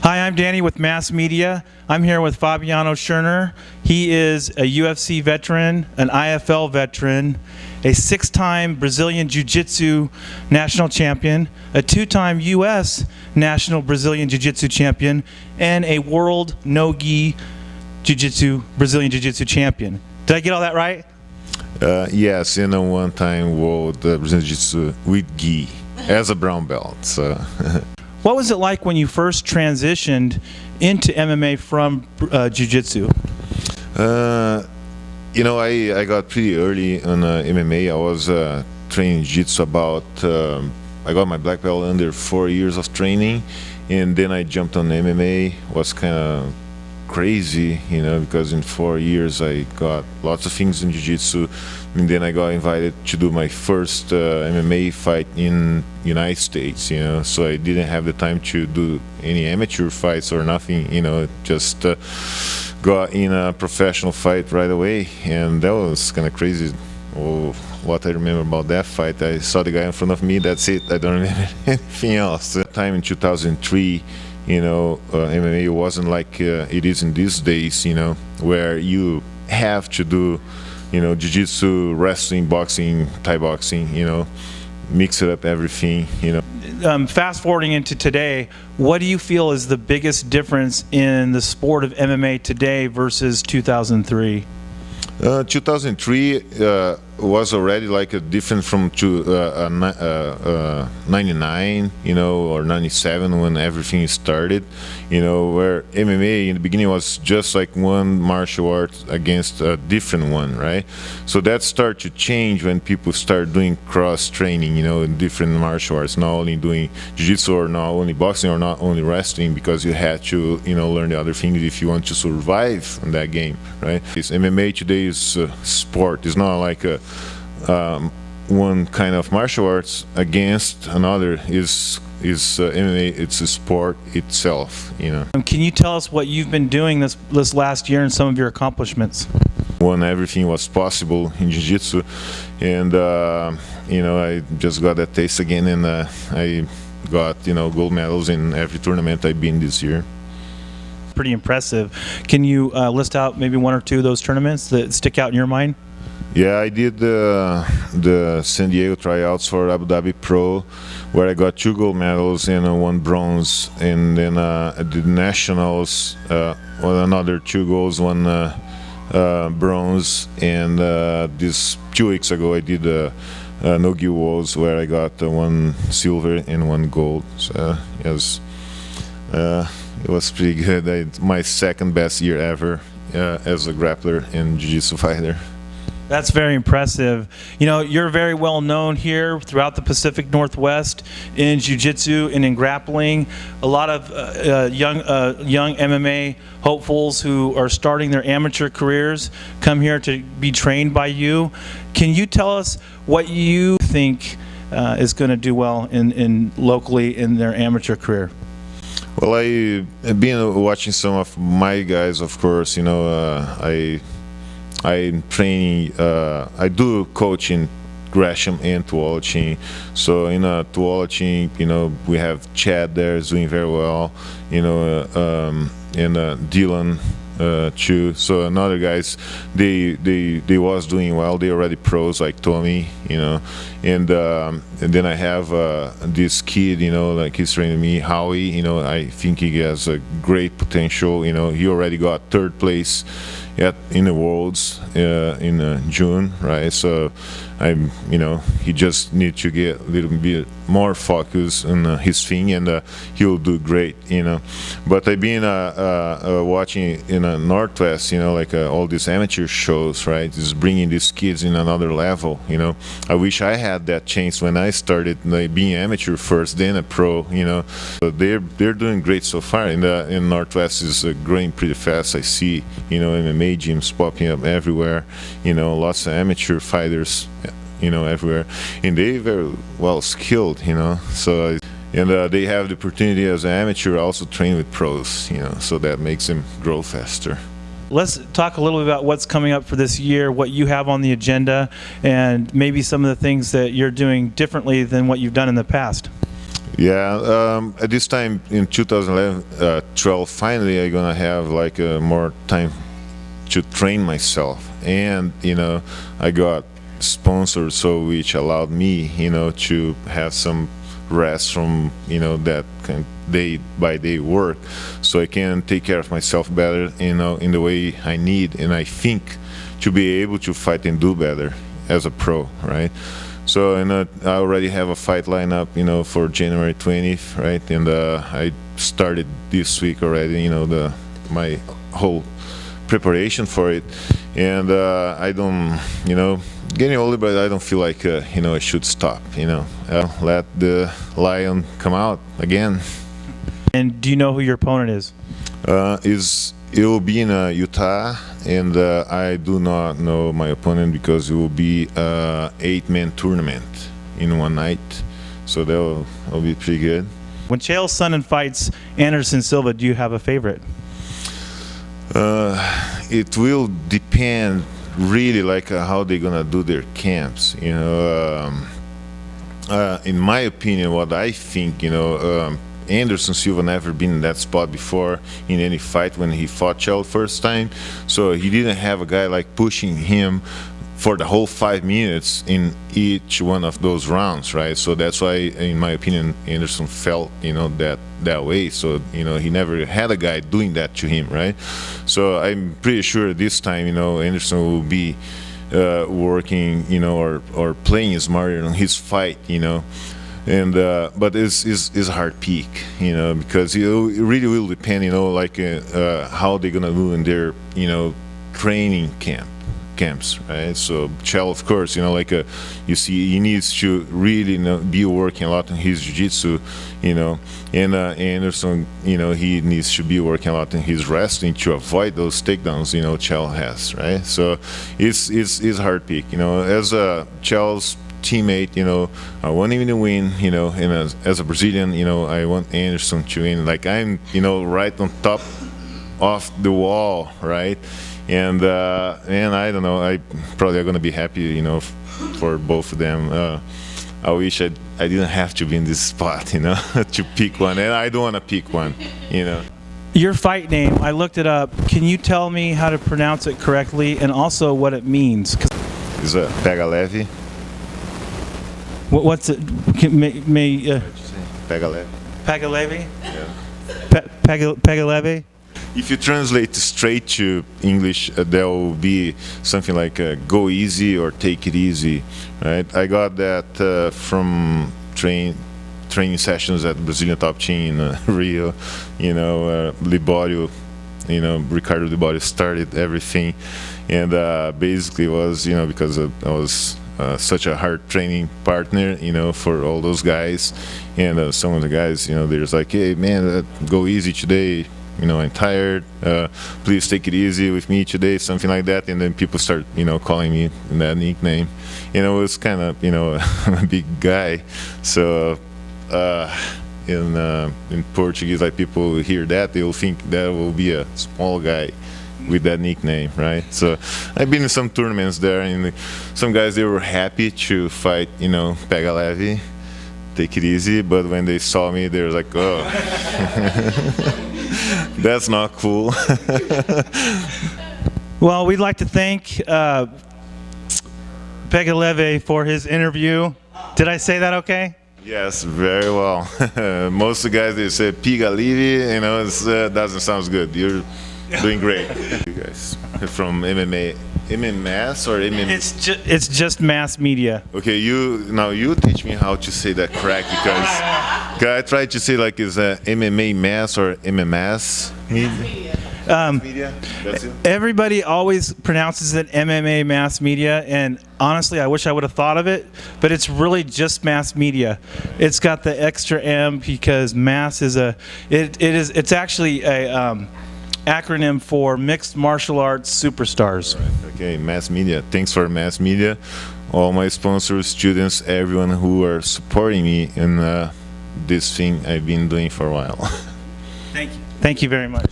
Hi, I'm Danny with MMASSmedia. I'm here with Fabiano Sherner. He is a UFC veteran, an IFL veteran, a 6-time Brazilian Jiu-Jitsu national champion, a 2-time U.S. national Brazilian Jiu-Jitsu champion, and a world no-gi Brazilian Jiu-Jitsu champion. Did I get all that right? Yes, and a one-time world Brazilian Jiu-Jitsu with gi as a brown belt. So. What was it like when you first transitioned into MMA from Jiu-Jitsu? You know, I got pretty early on MMA. I was training Jiu-Jitsu about, I got my black belt under 4 years of training, and then I jumped on MMA. Was kind of crazy, you know, because in 4 years I got lots of things in Jiu-Jitsu, and then I got invited to do my first MMA fight in United States, you know, so I didn't have the time to do any amateur fights or nothing, you know, just got in a professional fight right away, and that was kind of crazy. Oh, what I remember about that fight, I saw the guy in front of me, that's it, I don't remember anything else. That time in 2003, you know, MMA wasn't like it is in these days, you know, where you have to do, you know, jiu-jitsu, wrestling, boxing, Thai boxing, you know, mix it up everything, you know. Fast forwarding into today, what do you feel is the biggest difference in the sport of MMA today versus 2003? 2003 was already like a different from 99, you know, or 97 when everything started, you know, where MMA in the beginning was just like one martial art against a different one, right? So that started to change when people start doing cross training, you know, in different martial arts, not only doing jiu-jitsu or not only boxing or not only wrestling, because you had to, you know, learn the other things if you want to survive in that game, right? MMA today is sport. It's not like a one kind of martial arts against another. Is MMA? It's a sport itself, you know. Can you tell us what you've been doing this last year and some of your accomplishments? When everything was possible in Jiu-Jitsu, and you know, I just got that taste again, and I got, you know, gold medals in every tournament I've been this year. Pretty impressive. Can you list out maybe one or two of those tournaments that stick out in your mind? Yeah, I did the San Diego tryouts for Abu Dhabi Pro, where I got 2 gold medals and 1 bronze, and then I did nationals, another 2 golds, 1 bronze, and this 2 weeks ago I did no-gi worlds, where I got 1 silver and 1 gold. So yes, it was pretty good. My second best year ever as a grappler and jiu-jitsu fighter. That's very impressive. You know, you're very well known here throughout the Pacific Northwest in jiu-jitsu and in grappling. A lot of young MMA hopefuls who are starting their amateur careers come here to be trained by you. Can you tell us what you think is going to do well in locally in their amateur career? Well, I've been watching some of my guys, of course. You know, I'm training, I do coaching Gresham and Tuolachin. So in Tuolachin, you know, we have Chad there is doing very well, you know, and Dylan too. So another guys, they was doing well. They already pros like Tommy, you know, and then I have this kid, you know, like he's training me, Howie. You know, I think he has a great potential. You know, he already got 3rd place in the Worlds in June, right? So you know, he just needs to get a little bit more focus on his thing, and he'll do great, you know. But I've been watching in Northwest, you know, like all these amateur shows, right? Just bringing these kids in another level, you know. I wish I had that chance when I started, like, being amateur first, then a pro, you know. So they're doing great so far. In Northwest is growing pretty fast. I see, you know, MMA gyms popping up everywhere, you know, lots of amateur fighters, you know, everywhere, and they're very well skilled, you know. So and they have the opportunity as an amateur also train with pros, you know, so that makes them grow faster. Let's talk a little bit about what's coming up for this year, what you have on the agenda, and maybe some of the things that you're doing differently than what you've done in the past. Yeah, at this time in 2011, 12, finally I'm gonna have like more time to train myself, and I got sponsors, so which allowed me to have some rest from that kind of day by day work, so I can take care of myself better in the way I need, and I think to be able to fight and do better as a pro, right? So I already have a fight lineup for January 20th, right? And I started this week already my whole preparation for it, and I don't getting older, but I don't feel like I should stop. Let the lion come out again. And do you know who your opponent is? It will be in Utah, and I do not know my opponent because it will be a 8-man tournament in one night, so that'll be pretty good. When Chael Sonnen fights Anderson Silva, do you have a favorite? It will depend really like how they're gonna do their camps. In my opinion, what I think, Anderson Silva never been in that spot before in any fight when he fought Chael first time, so he didn't have a guy like pushing him for the whole 5 minutes in each one of those rounds, right? So that's why, in my opinion, Anderson felt that way. So he never had a guy doing that to him, right? So I'm pretty sure this time Anderson will be working or playing smarter on his fight, and but it's a hard peak, because it really will depend, how they're gonna do in their training camps, right? So Chael, of course, you see, he needs to really be working a lot on his jiu-jitsu, and Anderson, he needs to be working a lot in his wrestling to avoid those takedowns, Chael has, right? So it's a hard peak, as a Chael's teammate, I want him to win, and as a Brazilian, I want Anderson to win. Like, I'm, right on top of the wall, right? And I don't know, I probably are gonna be happy, for both of them. I wish I didn't have to be in this spot, to pick one, and I don't want to pick one, Your fight name, I looked it up. Can you tell me how to pronounce it correctly and also what it means? It's a pega leve. What's it? Pega leve. Pega leve? Yeah. Pega leve? If you translate straight to English, there will be something like go easy or take it easy, right? I got that from training sessions at Brazilian Top Team in Rio, Liborio, Ricardo Liborio started everything, and basically it was, because I was such a hard training partner, for all those guys, and some of the guys, they're just like, hey man, go easy today, I'm tired, please take it easy with me today, something like that, and then people start, calling me that nickname, it was kind of, a big guy, so in Portuguese, like, people hear that, they will think that will be a small guy with that nickname, right? So I've been in some tournaments there, and some guys, they were happy to fight, pega leve, take it easy, but when they saw me, they were like, oh, that's not cool. Well, we'd like to thank Pega leve for his interview. Did I say that okay? Yes, very well. Most of the guys, they say pega leve, it doesn't sound good. You're doing great. You guys from MMAS or MMA? It's just mass media. Okay, you teach me how to say that correct, because I tried to say like it's MMA mass or MMAS media. Media. That's it. Everybody always pronounces it MMA mass media, and honestly, I wish I would have thought of it, but it's really just mass media. It's got the extra M because mass is it's actually a acronym for Mixed Martial Arts Superstars. Right. Okay, mass media. Thanks for mass media. All my sponsors, students, everyone who are supporting me in this thing I've been doing for a while. Thank you. Thank you very much.